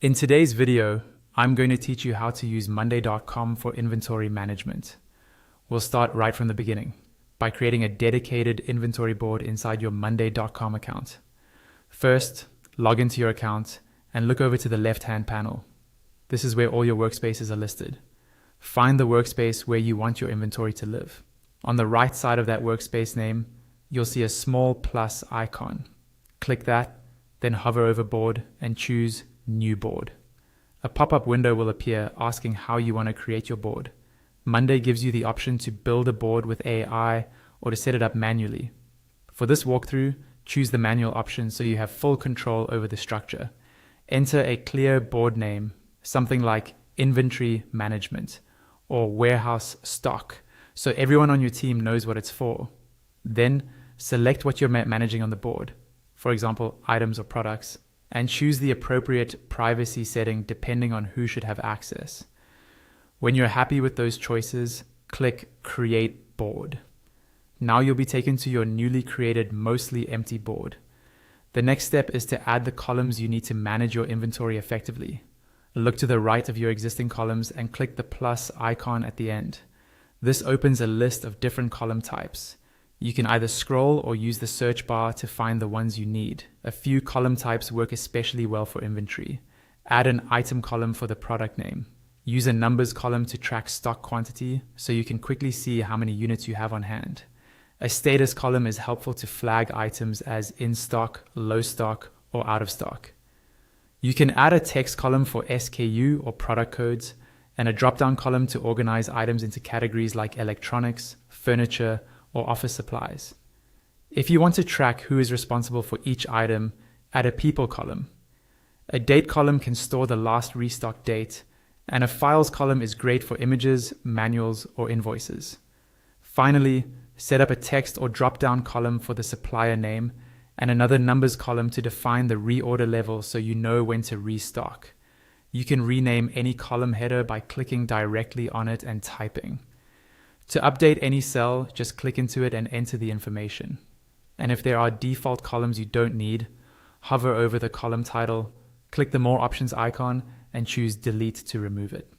In today's video, I'm going to teach you how to use monday.com for inventory management. We'll start right from the beginning by creating a dedicated inventory board inside your monday.com account. First, log into your account and look over to the left-hand panel. This is where all your workspaces are listed. Find the workspace where you want your inventory to live. On the right side of that workspace name, you'll see a small plus icon. Click that, then hover over board and choose New Board. A pop-up window will appear asking how you want to create your board. Monday gives you the option to build a board with AI or to set it up manually. For this walkthrough, choose the manual option so you have full control over the structure. Enter a clear board name, something like inventory management or warehouse stock, so everyone on your team knows what it's for. Then select what you're managing on the board, for example, items or products, and choose the appropriate privacy setting depending on who should have access. When you're happy with those choices, click Create Board. Now you'll be taken to your newly created, mostly empty board. The next step is to add the columns you need to manage your inventory effectively. Look to the right of your existing columns and click the plus icon at the end. This opens a list of different column types. You can either scroll or use the search bar to find the ones you need. A few column types work especially well for inventory. Add an item column for the product name. Use a numbers column to track stock quantity so you can quickly see how many units you have on hand. A status column is helpful to flag items as in stock, low stock, or out of stock. You can add a text column for SKU or product codes, and a drop-down column to organize items into categories like electronics, furniture, or office supplies. If you want to track who is responsible for each item, add a people column. A date column can store the last restock date, and a files column is great for images, manuals, or invoices. Finally, set up a text or drop-down column for the supplier name and another numbers column to define the reorder level so you know when to restock. You can rename any column header by clicking directly on it and typing. To update any cell, just click into it and enter the information. And if there are default columns you don't need, hover over the column title, click the More Options icon, and choose Delete to remove it.